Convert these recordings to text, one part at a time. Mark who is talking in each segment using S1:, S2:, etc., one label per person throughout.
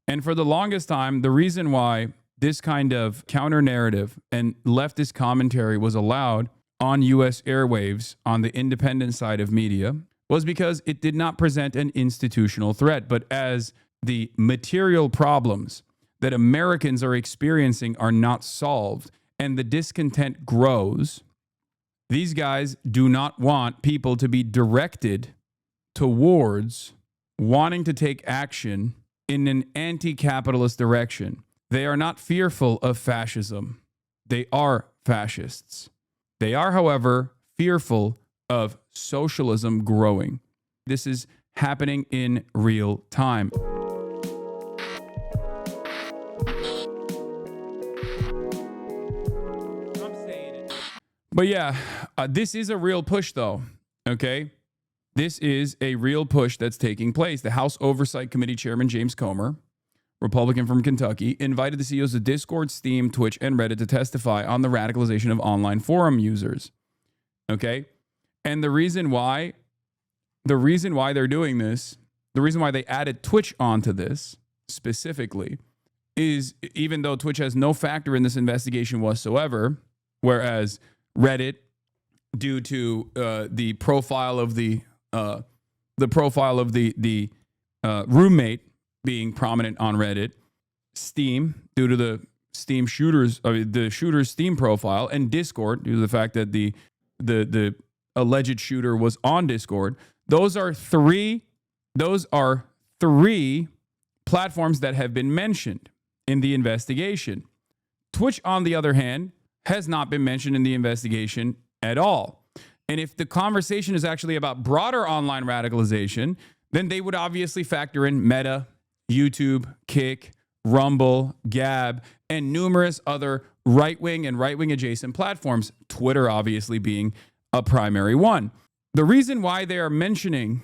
S1: And for the longest time, the reason why this kind of counter narrative and leftist commentary was allowed on US airwaves on the independent side of media was because it did not present an institutional threat. But as the material problems that Americans are experiencing are not solved and the discontent grows, these guys do not want people to be directed towards wanting to take action in an anti-capitalist direction. They are not fearful of fascism. They are fascists. They are, however, fearful of socialism growing. This is happening in real time. But yeah, this is a real push though, okay? This is a real push that's taking place. The House Oversight Committee Chairman James Comer, Republican from Kentucky, invited the CEOs of Discord, Steam, Twitch, and Reddit to testify on the radicalization of online forum users. Okay? And the reason why they're doing this, the reason why they added Twitch onto this specifically is even though Twitch has no factor in this investigation whatsoever, whereas Reddit, due to the profile of the roommate being prominent on Reddit, Steam, due to the Steam shooters, the shooter's Steam profile, and Discord, due to the fact that the alleged shooter was on Discord. Those are three platforms that have been mentioned in the investigation. Twitch, on the other hand, has not been mentioned in the investigation at all. And if the conversation is actually about broader online radicalization, then they would obviously factor in Meta, YouTube, Kick, Rumble, Gab, and numerous other right-wing and right-wing adjacent platforms, Twitter obviously being a primary one. The reason why they are mentioning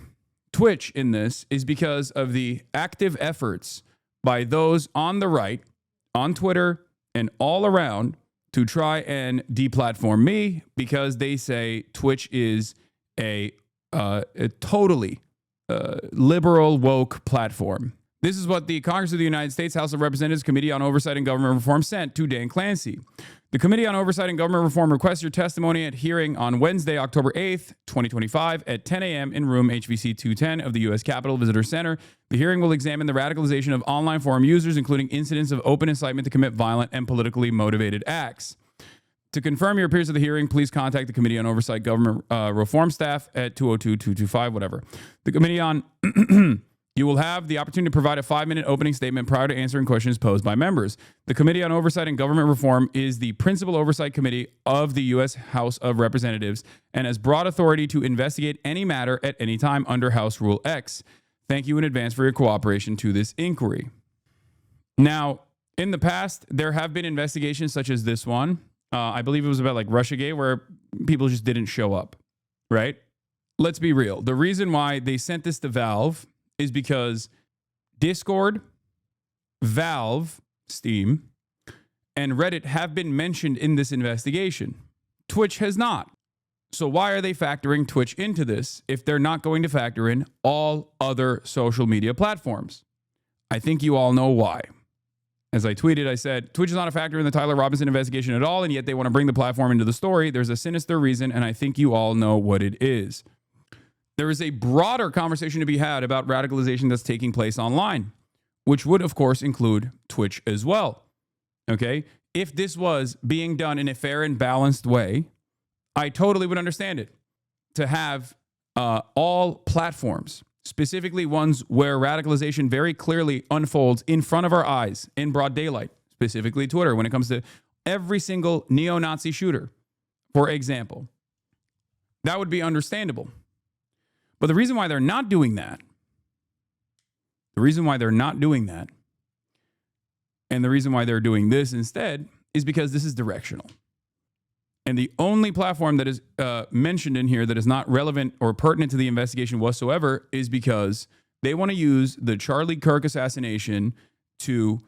S1: Twitch in this is because of the active efforts by those on the right, on Twitter, and all around to try and deplatform me because they say Twitch is a totally liberal, woke platform. This is what the Congress of the United States House of Representatives Committee on Oversight and Government Reform sent to Dan Clancy. The Committee on Oversight and Government Reform requests your testimony at hearing on Wednesday, October 8th, 2025 at 10 a.m. in room HVC 210 of the U.S. Capitol Visitor Center. The hearing will examine the radicalization of online forum users, including incidents of open incitement to commit violent and politically motivated acts. To confirm your appearance at the hearing, please contact the Committee on Oversight Government Reform staff at 202-225, whatever. The Committee on... You will have the opportunity to provide a 5-minute opening statement prior to answering questions posed by members. The Committee on Oversight and Government Reform is the principal oversight committee of the U.S. House of Representatives and has broad authority to investigate any matter at any time under House Rule X. Thank you in advance for your cooperation to this inquiry. Now, in the past, there have been investigations such as this one. I believe it was about like Russiagate, where people just didn't show up, right? Let's be real. The reason why they sent this to Valve is because Discord, Valve, Steam, and Reddit have been mentioned in this investigation. Twitch has not. So why are they factoring Twitch into this if they're not going to factor in all other social media platforms? I think you all know why. As I tweeted, I said, Twitch is not a factor in the Tyler Robinson investigation at all, and yet they want to bring the platform into the story. There's a sinister reason, and I think you all know what it is. There is a broader conversation to be had about radicalization that's taking place online, which would, of course, include Twitch as well. Okay? If this was being done in a fair and balanced way, I totally would understand it. To have all platforms, specifically ones where radicalization very clearly unfolds in front of our eyes in broad daylight, specifically Twitter, when it comes to every single neo-Nazi shooter, for example, that would be understandable. But the reason why they're not doing that, and the reason why they're doing this instead is because this is directional. And the only platform that is mentioned in here that is not relevant or pertinent to the investigation whatsoever is because they want to use the Charlie Kirk assassination to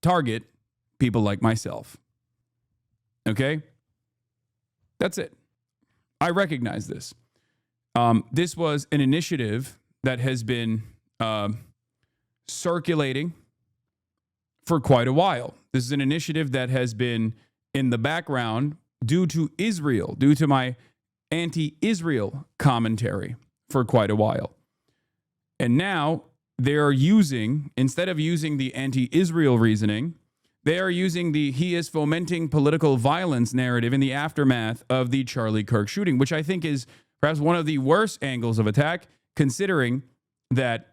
S1: target people like myself. Okay? That's it. I recognize this. This was an initiative that has been circulating for quite a while. This is an initiative that has been in the background due to Israel, due to my anti-Israel commentary for quite a while. And now they are using, instead of using the anti-Israel reasoning, they are using the he is fomenting political violence narrative in the aftermath of the Charlie Kirk shooting, which I think is perhaps one of the worst angles of attack, considering that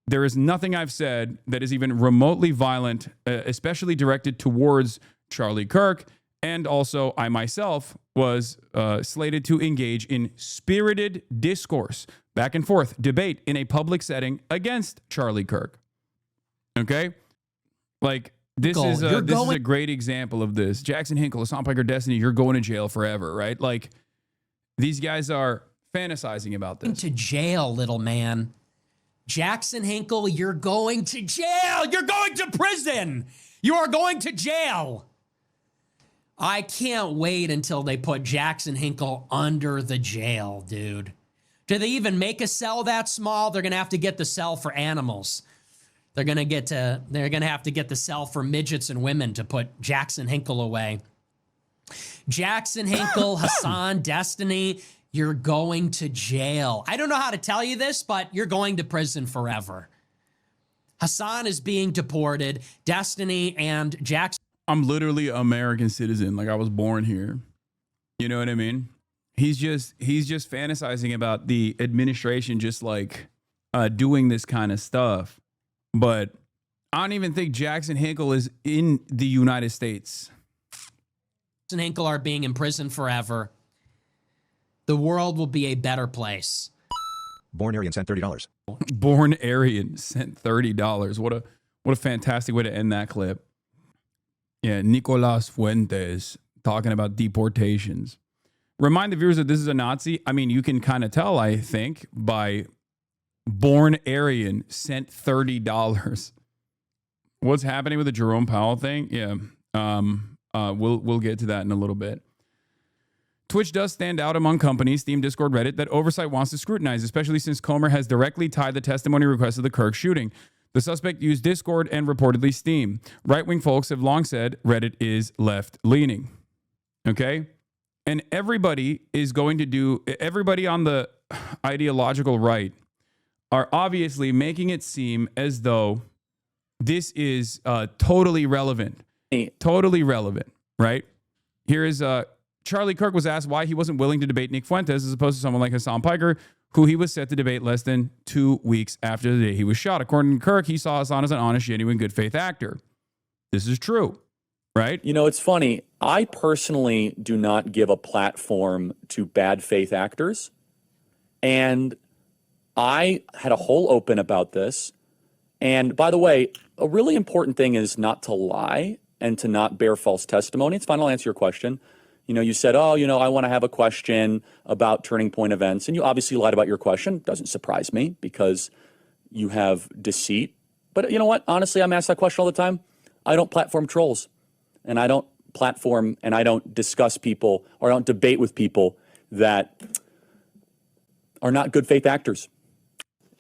S1: there is nothing I've said that is even remotely violent, especially directed towards Charlie Kirk. And also, I myself was slated to engage in spirited discourse, back and forth, debate in a public setting against Charlie Kirk. Okay? Like, this is a great example of this. Jackson Hinkle, Hassan Piker, Destiny, you're going to jail forever, right? Like, these guys are fantasizing about this.
S2: To jail, little man. Jackson Hinkle, you're going to jail. You're going to prison. You are going to jail. I can't wait until they put Jackson Hinkle under the jail, dude. Do they even make a cell that small? They're going to have to get the cell for animals. They're going to have to get the cell for midgets and women to put Jackson Hinkle away. Jackson Hinkle, Hassan, Destiny, you're going to jail. I don't know how to tell you this, but you're going to prison forever. Hassan is being deported. Destiny and Jackson.
S1: I'm literally an American citizen. Like, I was born here. You know what I mean? He's just fantasizing about the administration just like doing this kind of stuff. But I don't even think Jackson Hinkle is in the United States.
S2: Jackson Hinkle are being imprisoned forever. The world will be a better place.
S3: Born Aryan sent $30.
S1: Born Aryan sent $30. What a fantastic way to end that clip. Yeah, Nicolas Fuentes talking about deportations. Remind the viewers that this is a Nazi. I mean, you can kind of tell, I think, by Born Aryan sent $30. What's happening with the Jerome Powell thing? Yeah, we'll get to that in a little bit. Twitch does stand out among companies, Steam, Discord, Reddit, that oversight wants to scrutinize, especially since Comer has directly tied the testimony request of the Kirk shooting. The suspect used Discord and reportedly Steam. Right-wing folks have long said Reddit is left-leaning. Okay? And everybody on the ideological right are obviously making it seem as though this is totally relevant. Totally relevant, right? Here is Charlie Kirk was asked why he wasn't willing to debate Nick Fuentes as opposed to someone like Hasan Piker, who he was set to debate less than 2 weeks after the day he was shot. According to Kirk, he saw Hasan as an honest, genuine, good faith actor. This is true, right?
S4: You know, it's funny. I personally do not give a platform to bad faith actors. And I had a whole open about this. And by the way, a really important thing is not to lie and to not bear false testimony. It's fine. I'll answer your question. You know, you said, oh, you know, I want to have a question about Turning Point events. And you obviously lied about your question. Doesn't surprise me because you have deceit. But you know what? Honestly, I'm asked that question all the time. I don't platform trolls. And I don't platform and I don't discuss people or I don't debate with people that are not good faith actors.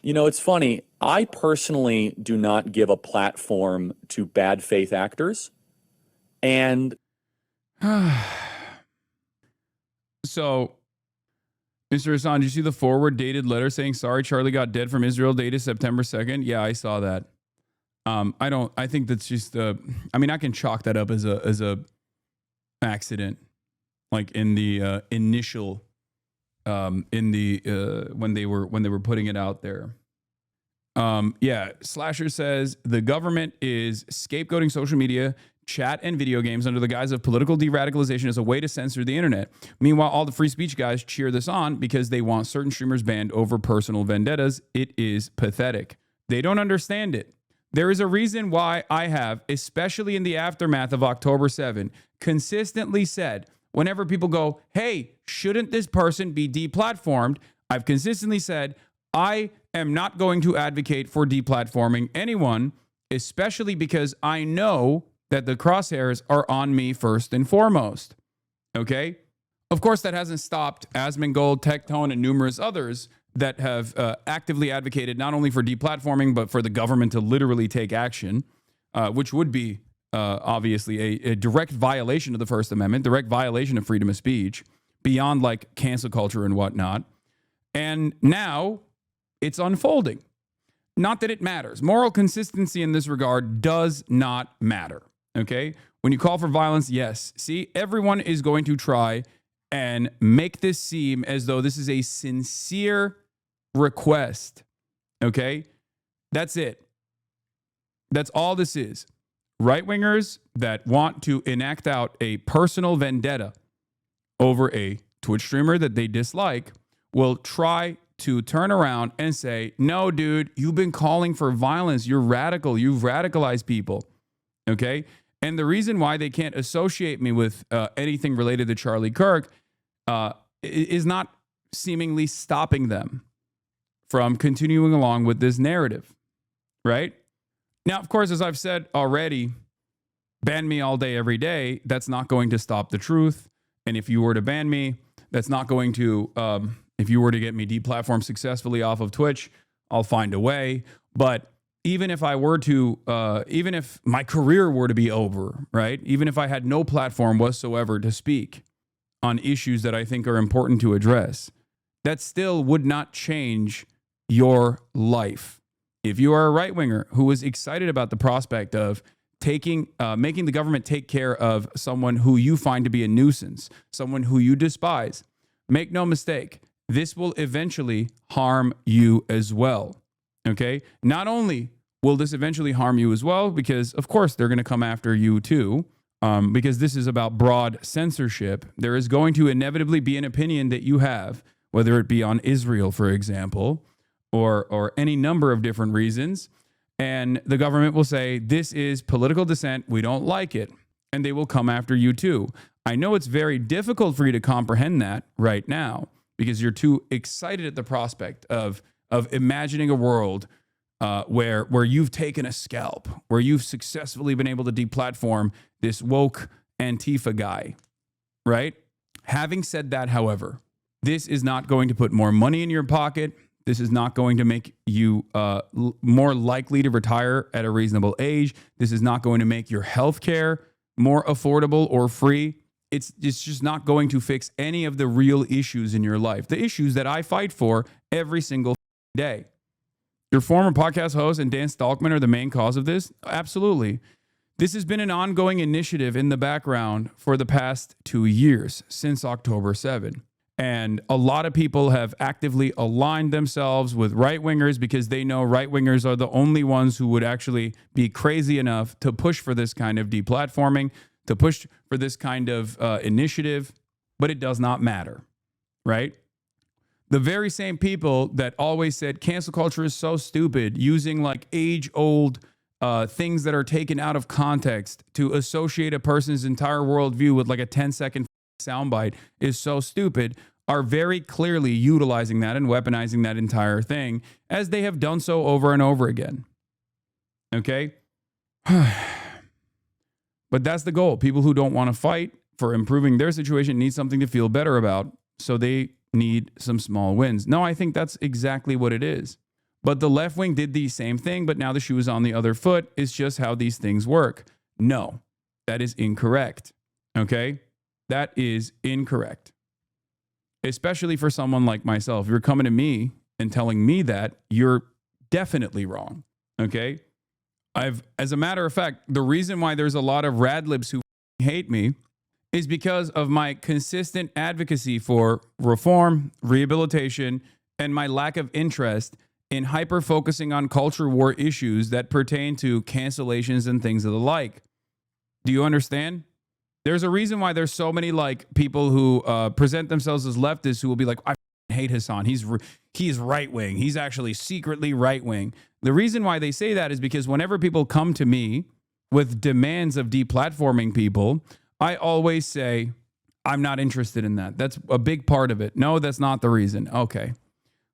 S4: You know, it's funny. I personally do not give a platform to bad faith actors. And
S1: so, Mr. Hassan, did you see the forward dated letter saying, sorry, Charlie got dead from Israel dated September 2nd? Yeah, I saw that. I think that's just, I can chalk that up as a accident, like in the initial, when they were putting it out there. Yeah, Slasher says the government is scapegoating social media, chat, and video games under the guise of political de-radicalization as a way to censor the internet. Meanwhile, all the free speech guys cheer this on because they want certain streamers banned over personal vendettas. It is pathetic. They don't understand it. There is a reason why I have, especially in the aftermath of October 7, consistently said, whenever people go, hey, shouldn't this person be deplatformed? I've consistently said, I am not going to advocate for deplatforming anyone, especially because I know that the crosshairs are on me first and foremost. Okay? Of course, that hasn't stopped Asmongold, Tectone, and numerous others that have actively advocated not only for deplatforming, but for the government to literally take action. which would be obviously a direct violation of the First Amendment, direct violation of freedom of speech, beyond like cancel culture and whatnot. And now it's unfolding. Not that it matters. Moral consistency in this regard does not matter. Okay? When you call for violence, yes. See, everyone is going to try and make this seem as though this is a sincere request. Okay? That's it. That's all this is. Right-wingers that want to enact out a personal vendetta over a Twitch streamer that they dislike will try to turn around and say, no, dude, you've been calling for violence. You're radical. You've radicalized people. Okay? And the reason why they can't associate me with anything related to Charlie Kirk is not seemingly stopping them from continuing along with this narrative, right? Now, of course, as I've said already, ban me all day, every day. That's not going to stop the truth. And if you were to ban me, that's not going to, if you were to get me deplatformed successfully off of Twitch, I'll find a way. But even if I were to, even if my career were to be over, right? Even if I had no platform whatsoever to speak on issues that I think are important to address, that still would not change your life. If you are a right-winger who is excited about the prospect of making the government take care of someone who you find to be a nuisance, someone who you despise, make no mistake, this will eventually harm you as well. Okay? Not only will this eventually harm you as well, because of course they're going to come after you too, because this is about broad censorship. There is going to inevitably be an opinion that you have, whether it be on Israel, for example, or any number of different reasons. And the government will say, this is political dissent. We don't like it. And they will come after you too. I know it's very difficult for you to comprehend that right now because you're too excited at the prospect of imagining a world where you've taken a scalp, where you've successfully been able to deplatform this woke Antifa guy, right? Having said that, however, this is not going to put more money in your pocket. This is not going to make you more likely to retire at a reasonable age. This is not going to make your health care more affordable or free. It's just not going to fix any of the real issues in your life, the issues that I fight for every single day. Your former podcast host and Dan Stalkman are the main cause of this? Absolutely. This has been an ongoing initiative in the background for the past 2 years, since October 7. And a lot of people have actively aligned themselves with right-wingers because they know right-wingers are the only ones who would actually be crazy enough to push for this kind of deplatforming, to push for this kind of initiative. But it does not matter, right? The very same people that always said cancel culture is so stupid, using like age-old things that are taken out of context to associate a person's entire worldview with like a 10-second soundbite is so stupid, are very clearly utilizing that and weaponizing that entire thing, as they have done so over and over again. Okay? But that's the goal. People who don't want to fight for improving their situation need something to feel better about, so they need some small wins. No, I think that's exactly what it is. But the left wing did the same thing, but now the shoe is on the other foot. It's just how these things work. No, that is incorrect. Okay? That is incorrect. Especially for someone like myself. If you're coming to me and telling me that, you're definitely wrong. Okay? As a matter of fact, the reason why there's a lot of radlibs who hate me is because of my consistent advocacy for reform, rehabilitation, and my lack of interest in hyper-focusing on culture war issues that pertain to cancellations and things of the like. Do you understand? There's a reason why there's so many like people who present themselves as leftists who will be like, I hate Hasan. He's right wing. He's actually secretly right wing. The reason why they say that is because whenever people come to me with demands of deplatforming people, I always say, I'm not interested in that. That's a big part of it. No, that's not the reason. Okay.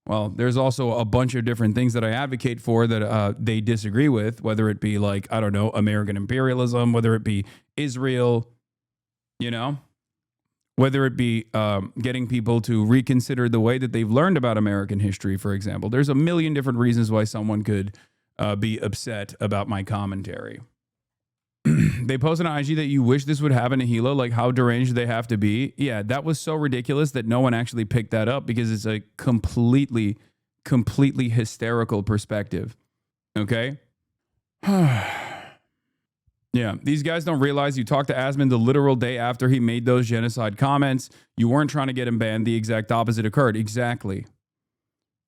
S1: Well, there's also a bunch of different things that I advocate for that they disagree with, whether it be like, I don't know, American imperialism, whether it be Israel, you know, whether it be getting people to reconsider the way that they've learned about American history, for example. There's a million different reasons why someone could be upset about my commentary. they posted on IG that you wish this would happen to Hilo, like how deranged they have to be. Yeah, that was so ridiculous that no one actually picked that up because it's a completely hysterical perspective. Okay? Yeah, these guys don't realize you talked to Asman the literal day after he made those genocide comments. You weren't trying to get him banned. The exact opposite occurred. Exactly.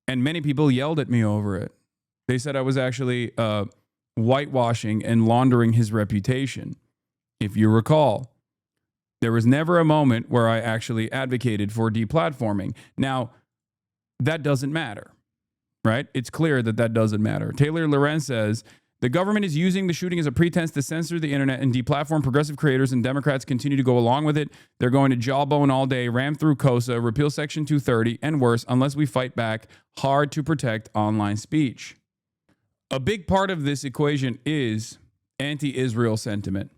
S1: And many people yelled at me over it. They said I was actually whitewashing and laundering his reputation. If you recall, there was never a moment where I actually advocated for deplatforming. Now, that doesn't matter, right? It's clear that that doesn't matter. Taylor Lorenz says, the government is using the shooting as a pretense to censor the internet and deplatform progressive creators, and Democrats continue to go along with it. They're going to jawbone all day, ram through COSA, repeal Section 230, and worse, unless we fight back hard to protect online speech. A big part of this equation is anti-Israel sentiment.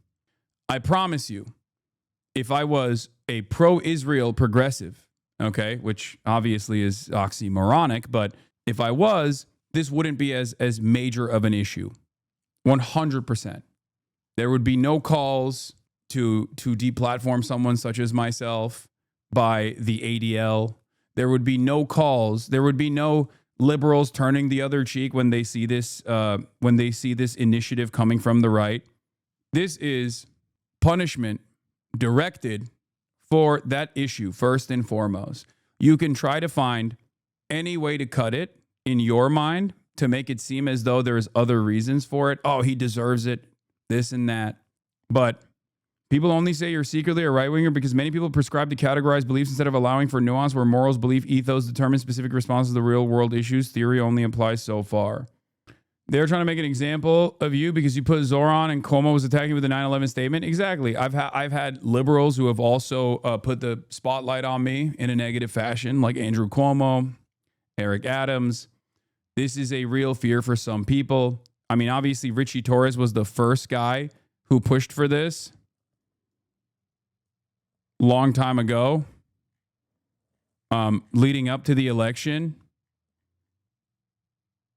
S1: I promise you, if I was a pro-Israel progressive, okay, which obviously is oxymoronic, but if I was, this wouldn't be as major of an issue. 100%. There would be no calls to deplatform someone such as myself by the ADL. There would be no calls. There would be no liberals turning the other cheek when they see this initiative coming from the right. This is punishment directed for that issue first and foremost. You can try to find any way to cut it in your mind to make it seem as though there's other reasons for it. Oh, he deserves it, this and that. But people only say you're secretly a right-winger because many people prescribe to categorize beliefs instead of allowing for nuance where morals, belief, ethos determine specific responses to real-world issues. Theory only applies so far. They're trying to make an example of you because you put Zoran and Cuomo was attacking with the 9/11 statement. Exactly. I've had liberals who have also put the spotlight on me in a negative fashion, like Andrew Cuomo, Eric Adams. This is a real fear for some people. I mean, obviously, Richie Torres was the first guy who pushed for this long time ago, leading up to the election.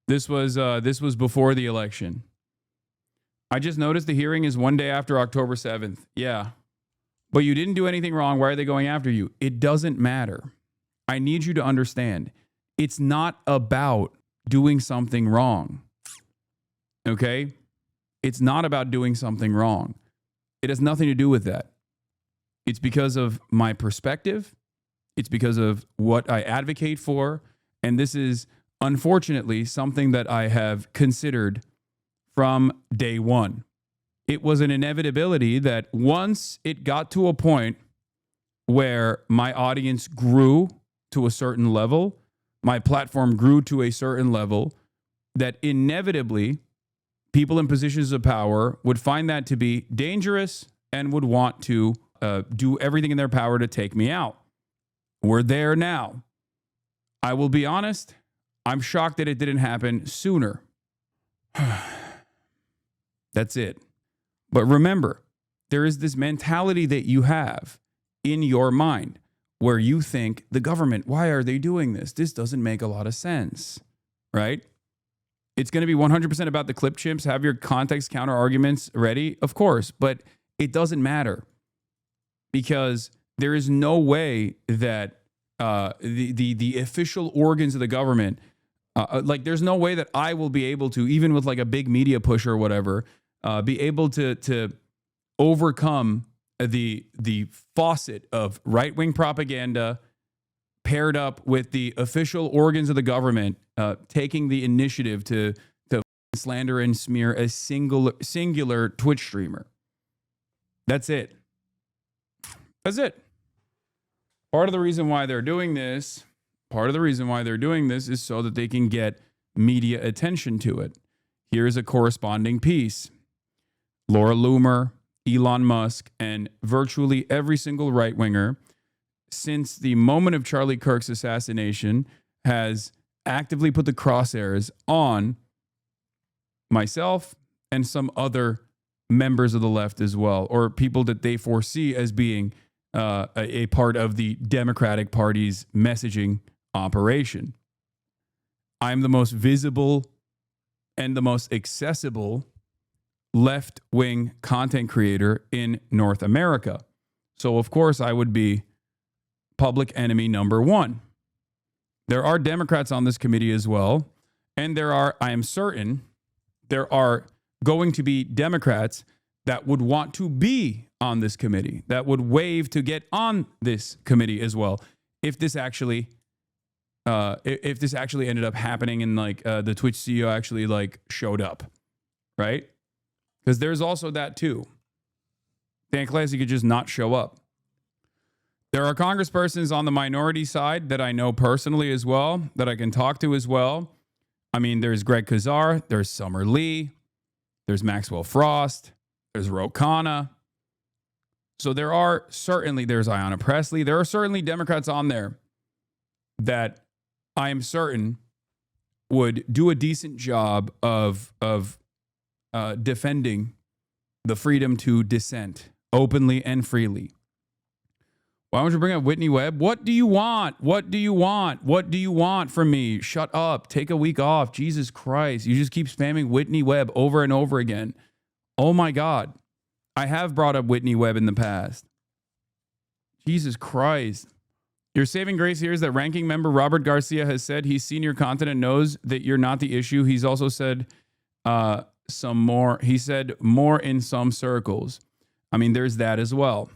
S1: This was before the election. I just noticed the hearing is one day after October 7th. Yeah. But you didn't do anything wrong. Why are they going after you? It doesn't matter. I need you to understand. It's not about doing something wrong. Okay? It's not about doing something wrong. It has nothing to do with that. It's because of my perspective. It's because of what I advocate for. And this is, unfortunately, something that I have considered from day one. It was an inevitability that once it got to a point where my audience grew to a certain level, my platform grew to a certain level, that inevitably people in positions of power would find that to be dangerous and would want to do everything in their power to take me out. We're there now. I will be honest, I'm shocked that it didn't happen sooner. That's it. But remember, there is this mentality that you have in your mind where you think the government, why are they doing this? This doesn't make a lot of sense, right? It's going to be 100% about the clip chimps. Have your context counter arguments ready, of course, but it doesn't matter because there is no way that the official organs of the government, like there's no way that I will be able to, even with like a big media push or whatever, be able to overcome the faucet of right-wing propaganda paired up with the official organs of the government taking the initiative to slander and smear a singular Twitch streamer. That's it. That's it. Part of the reason why they're doing this is so that they can get media attention to it. Here's a corresponding piece. Laura Loomer, Elon Musk, and virtually every single right-winger since the moment of Charlie Kirk's assassination has actively put the crosshairs on myself and some other members of the left as well, or people that they foresee as being a part of the Democratic Party's messaging operation. I'm the most visible and the most accessible left-wing content creator in North America. So, of course, I would be public enemy number one. There are Democrats on this committee as well. And I am certain, there are going to be Democrats that would want to be on this committee, that would waive to get on this committee as well. If this actually ended up happening and like the Twitch CEO actually like showed up, right? Because there's also that too. Dan Classy could just not show up. There are congresspersons on the minority side that I know personally as well, that I can talk to as well. I mean, there's Greg Kazar, there's Summer Lee, there's Maxwell Frost, there's Ro Khanna. So there's Ayanna Pressley. There are certainly Democrats on there that I am certain would do a decent job of defending the freedom to dissent openly and freely. Why don't you bring up Whitney Webb? What do you want? What do you want? What do you want from me? Shut up. Take a week off. Jesus Christ. You just keep spamming Whitney Webb over and over again. Oh my God. I have brought up Whitney Webb in the past. Jesus Christ. Your saving grace here is that ranking member Robert Garcia has said he's seen your content and knows that you're not the issue. He's also said some more. He said more in some circles. I mean, there's that as well.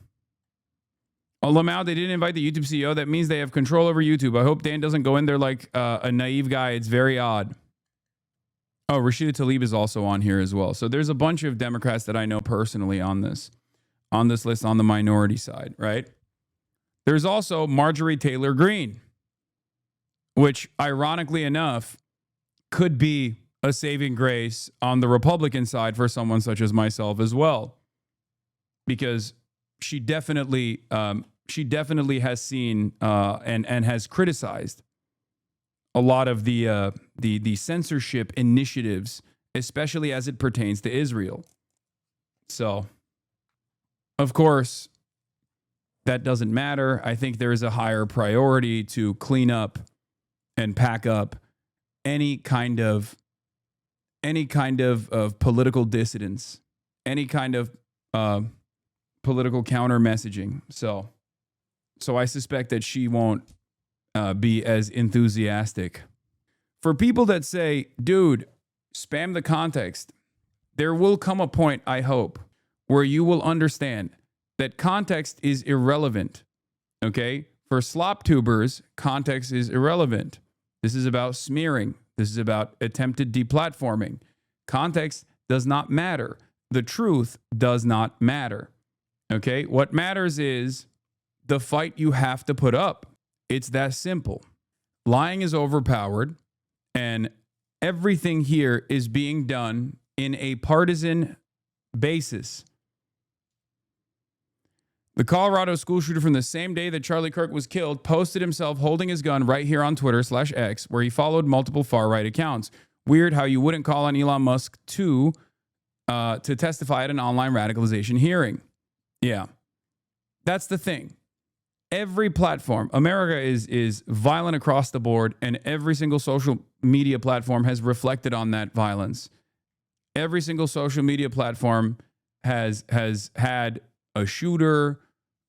S1: Oh, Lamau, they didn't invite the YouTube CEO. That means they have control over YouTube. I hope Dan doesn't go in there like a naive guy. It's very odd. Oh, Rashida Tlaib is also on here as well. So there's a bunch of Democrats that I know personally on this list on the minority side, right? There's also Marjorie Taylor Greene, which ironically enough could be a saving grace on the Republican side for someone such as myself as well, because she definitely has seen and has criticized a lot of the censorship initiatives, especially as it pertains to Israel. So, of course, that doesn't matter. I think there is a higher priority to clean up and pack up any kind of political dissidence, any kind of political counter messaging. So I suspect that she won't be as enthusiastic. For people that say, dude, spam the context, there will come a point, I hope, where you will understand that context is irrelevant. Okay? For slop tubers, context is irrelevant. This is about smearing. This is about attempted deplatforming. Context does not matter. The truth does not matter. Okay? What matters is the fight you have to put up. It's that simple. Lying is overpowered, and everything here is being done in a partisan basis. The Colorado school shooter from the same day that Charlie Kirk was killed posted himself holding his gun right here on Twitter/X, where he followed multiple far-right accounts. Weird how you wouldn't call on Elon Musk to testify at an online radicalization hearing. Yeah, that's the thing. Every platform, America is violent across the board, and every single social media platform has reflected on that violence. Every single social media platform has had a shooter,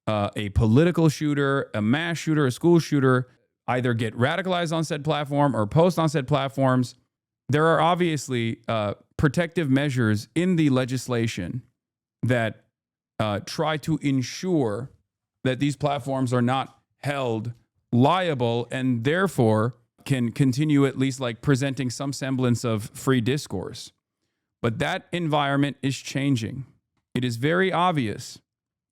S1: a political shooter, a mass shooter, a school shooter, either get radicalized on said platform or post on said platforms. There are obviously protective measures in the legislation that try to ensure that these platforms are not held liable and therefore can continue at least like presenting some semblance of free discourse. But that environment is changing. It is very obvious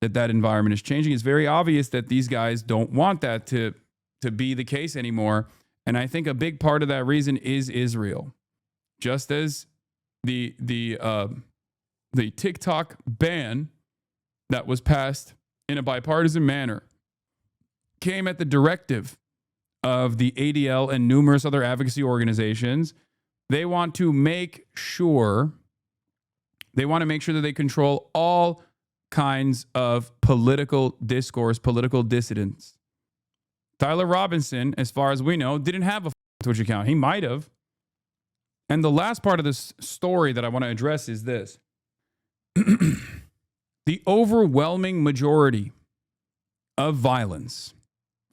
S1: that environment is changing. It's very obvious that these guys don't want that to be the case anymore. And I think a big part of that reason is Israel. Just as the TikTok ban that was passed in a bipartisan manner came at the directive of the ADL and numerous other advocacy organizations. They want to make sure that they control all kinds of political discourse, political dissidents. Tyler Robinson, as far as we know, didn't have a Twitch account. He might have. And the last part of this story that I want to address is this. The overwhelming majority of violence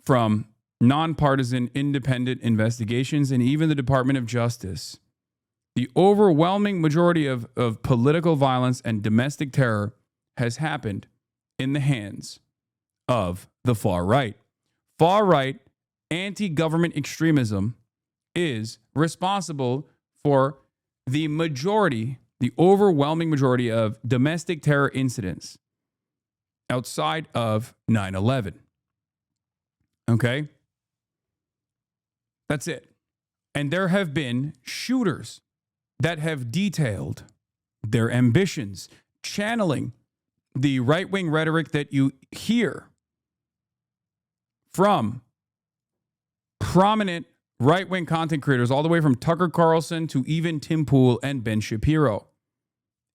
S1: from nonpartisan independent investigations and even the Department of Justice, the overwhelming majority of political violence and domestic terror has happened in the hands of the far right. Far right anti-government extremism is responsible for the majority, the overwhelming majority of domestic terror incidents outside of 9/11. Okay? That's it. And there have been shooters that have detailed their ambitions, channeling the right-wing rhetoric that you hear from prominent right-wing content creators, all the way from Tucker Carlson to even Tim Pool and Ben Shapiro.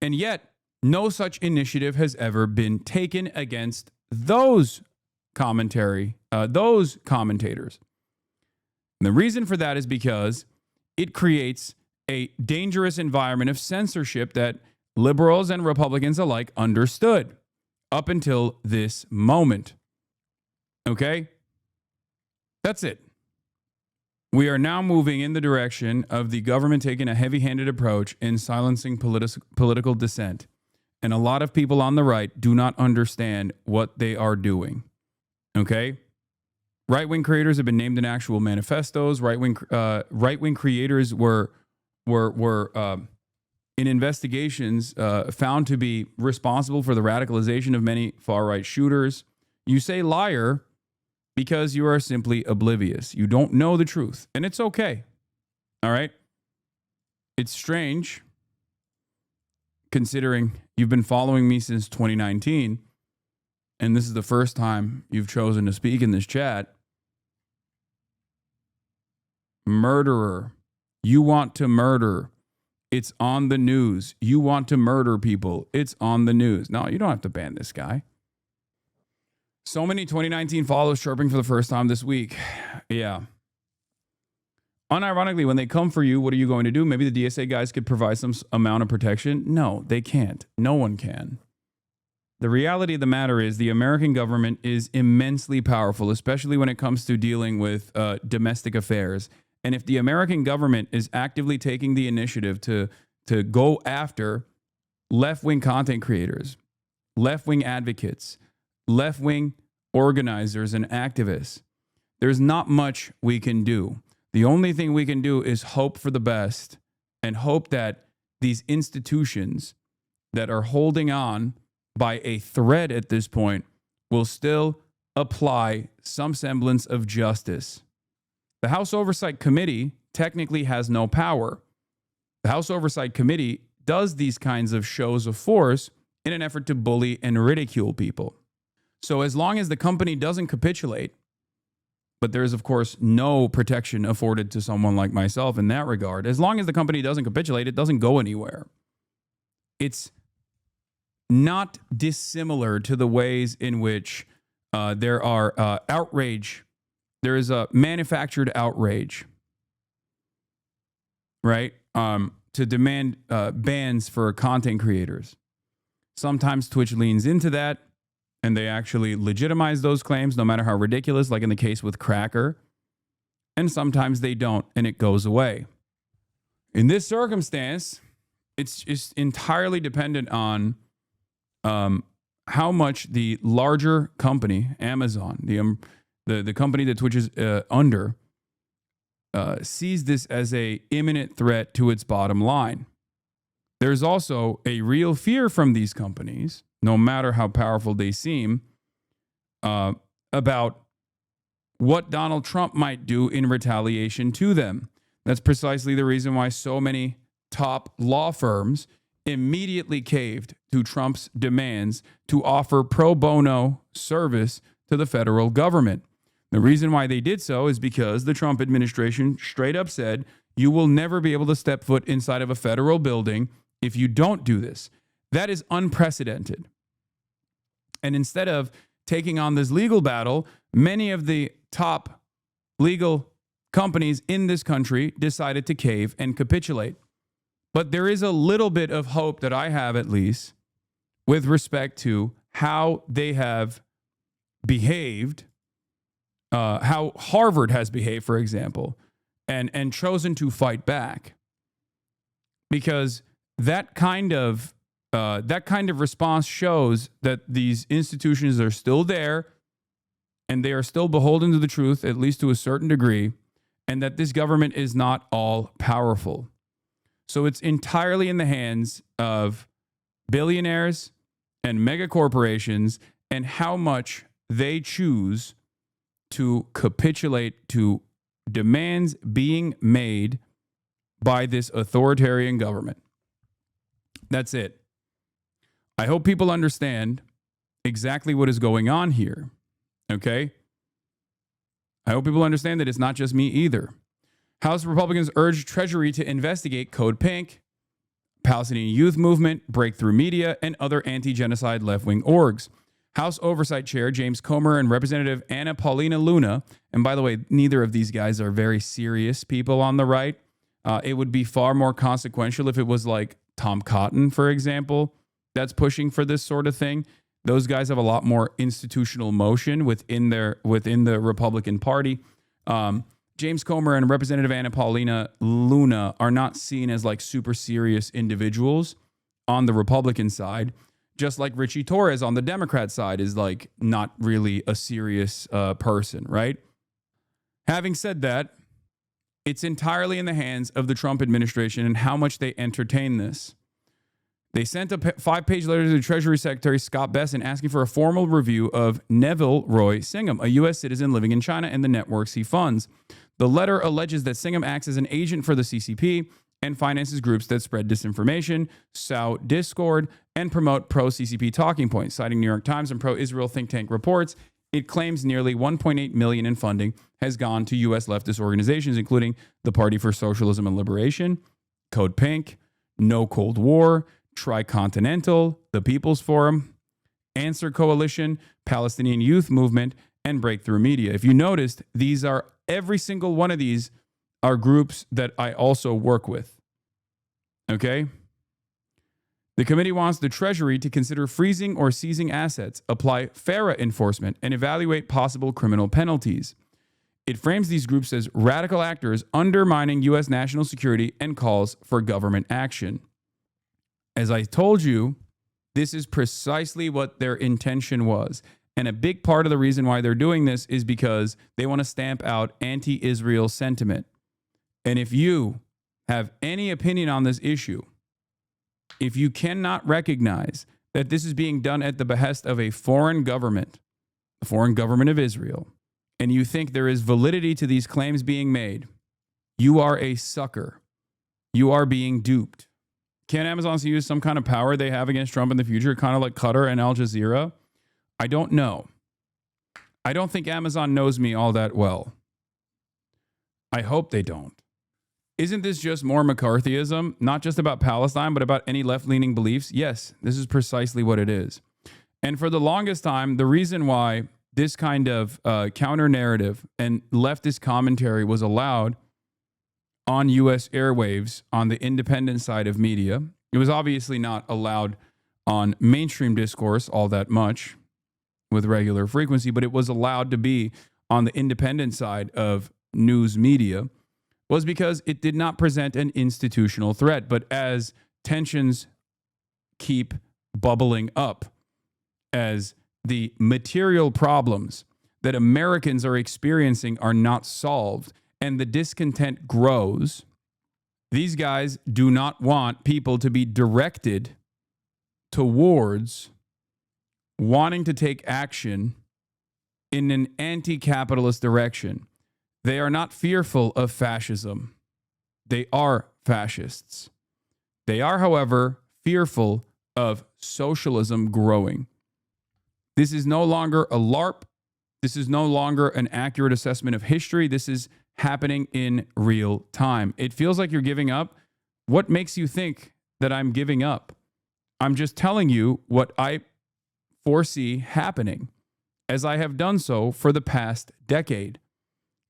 S1: And yet, no such initiative has ever been taken against those commentators. And the reason for that is because it creates a dangerous environment of censorship that liberals and Republicans alike understood up until this moment. Okay? That's it. We are now moving in the direction of the government taking a heavy-handed approach in silencing political dissent. And a lot of people on the right do not understand what they are doing. Okay? Right-wing creators have been named in actual manifestos. Right-wing creators were in investigations found to be responsible for the radicalization of many far-right shooters. You say liar because you are simply oblivious. You don't know the truth, and it's okay. All right? It's strange, considering you've been following me since 2019, and this is the first time you've chosen to speak in this chat. Murderer. You want to murder. It's on the news. You want to murder people. It's on the news. No, you don't have to ban this guy. So many 2019 followers chirping for the first time this week. Yeah. Unironically, when they come for you, what are you going to do? Maybe the DSA guys could provide some amount of protection. No, they can't. No one can. The reality of the matter is the American government is immensely powerful, especially when it comes to dealing with domestic affairs. And if the American government is actively taking the initiative to go after left-wing content creators, left-wing advocates, left-wing organizers and activists, there's not much we can do. The only thing we can do is hope for the best and hope that these institutions that are holding on by a thread at this point will still apply some semblance of justice. The House Oversight Committee technically has no power. The House Oversight Committee does these kinds of shows of force in an effort to bully and ridicule people. So as long as the company doesn't capitulate, but there is, of course, no protection afforded to someone like myself in that regard, as long as the company doesn't capitulate, it doesn't go anywhere. It's not dissimilar to the ways in which there are outrage. There is a manufactured outrage, right? To demand bans for content creators. Sometimes Twitch leans into that, and they actually legitimize those claims, no matter how ridiculous, like in the case with Cracker. And sometimes they don't, and it goes away. In this circumstance, it's just entirely dependent on how much the larger company, Amazon, the company that Twitch is under, sees this as an imminent threat to its bottom line. There's also a real fear from these companies, no matter how powerful they seem, about what Donald Trump might do in retaliation to them. That's precisely the reason why so many top law firms immediately caved to Trump's demands to offer pro bono service to the federal government. The reason why they did so is because the Trump administration straight up said, you will never be able to step foot inside of a federal building if you don't do this. That is unprecedented. And instead of taking on this legal battle, many of the top legal companies in this country decided to cave and capitulate. But there is a little bit of hope that I have, at least, with respect to how they have behaved, how Harvard has behaved, for example, and chosen to fight back. Because that kind of response shows that these institutions are still there and they are still beholden to the truth, at least to a certain degree, and that this government is not all powerful. So it's entirely in the hands of billionaires and mega corporations and how much they choose to capitulate to demands being made by this authoritarian government. That's it. I hope people understand exactly what is going on here. Okay? I hope people understand that it's not just me either. House Republicans urge Treasury to investigate Code Pink, Palestinian Youth Movement, Breakthrough Media, and other anti-genocide left-wing orgs. House Oversight Chair James Comer and Representative Anna Paulina Luna, and by the way, neither of these guys are very serious people on the right. It would be far more consequential if it was like Tom Cotton, for example, that's pushing for this sort of thing. Those guys have a lot more institutional motion within the Republican Party. James Comer and Representative Anna Paulina Luna are not seen as like super serious individuals on the Republican side, just like Richie Torres on the Democrat side is like not really a serious person, right? Having said that, it's entirely in the hands of the Trump administration and how much they entertain this. They sent a 5-page letter to the Treasury Secretary Scott Bessent asking for a formal review of Neville Roy Singham, a U.S. citizen living in China, and the networks he funds. The letter alleges that Singham acts as an agent for the CCP and finances groups that spread disinformation, sow discord, and promote pro-CCP talking points. Citing New York Times and pro-Israel think tank reports, it claims nearly $1.8 million in funding has gone to U.S. leftist organizations, including the Party for Socialism and Liberation, Code Pink, No Cold War, Tricontinental, the People's Forum, Answer Coalition, Palestinian Youth Movement, and Breakthrough Media. If you noticed, every single one of these are groups that I also work with. Okay? The committee wants the Treasury to consider freezing or seizing assets, apply FARA enforcement, and evaluate possible criminal penalties. It frames these groups as radical actors undermining U.S. national security and calls for government action. As I told you, this is precisely what their intention was. And a big part of the reason why they're doing this is because they want to stamp out anti-Israel sentiment. And if you have any opinion on this issue, if you cannot recognize that this is being done at the behest of a foreign government, the foreign government of Israel, and you think there is validity to these claims being made, you are a sucker. You are being duped. Can Amazon use some kind of power they have against Trump in the future, kind of like Qatar and Al Jazeera? I don't know. I don't think Amazon knows me all that well. I hope they don't. Isn't this just more McCarthyism, not just about Palestine, but about any left-leaning beliefs? Yes, this is precisely what it is. And for the longest time, the reason why this kind of counter-narrative and leftist commentary was allowed on U.S. airwaves on the independent side of media, it was obviously not allowed on mainstream discourse all that much with regular frequency, but it was allowed to be on the independent side of news media, was because it did not present an institutional threat. But as tensions keep bubbling up, as the material problems that Americans are experiencing are not solved, and the discontent grows, these guys do not want people to be directed towards wanting to take action in an anti-capitalist direction. They are not fearful of fascism. They are fascists. They are, however, fearful of socialism growing. This is no longer a LARP. This is no longer an accurate assessment of history. This is happening in real time. It feels like you're giving up. What makes you think that I'm giving up? I'm just telling you what I foresee happening, as I have done so for the past decade.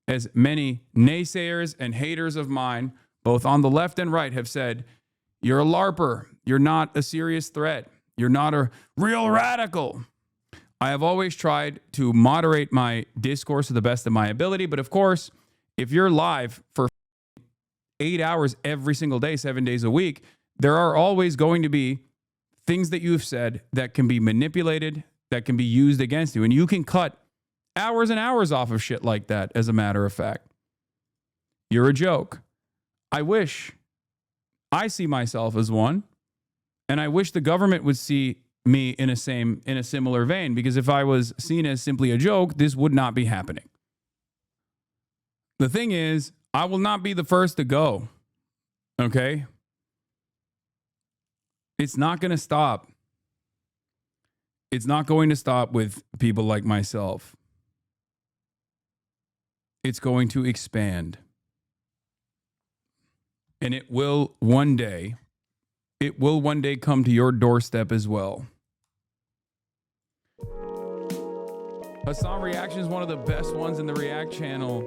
S1: As many naysayers and haters of mine, both on the left and right, have said, you're a LARPer. You're not a serious threat. You're not a real radical. I have always tried to moderate my discourse to the best of my ability. But of course, if you're live for 8 hours every single day, 7 days a week, there are always going to be things that you've said that can be manipulated, that can be used against you. And you can cut hours and hours off of shit like that, as a matter of fact. You're a joke. I see myself as one, and I wish the government would see me in a similar vein, because if I was seen as simply a joke, this would not be happening. The thing is, I will not be the first to go. Okay? It's not going to stop. It's not going to stop with people like myself. It's going to expand. And it will one day come to your doorstep as well. Hasan Reactions is one of the best ones in the React channel.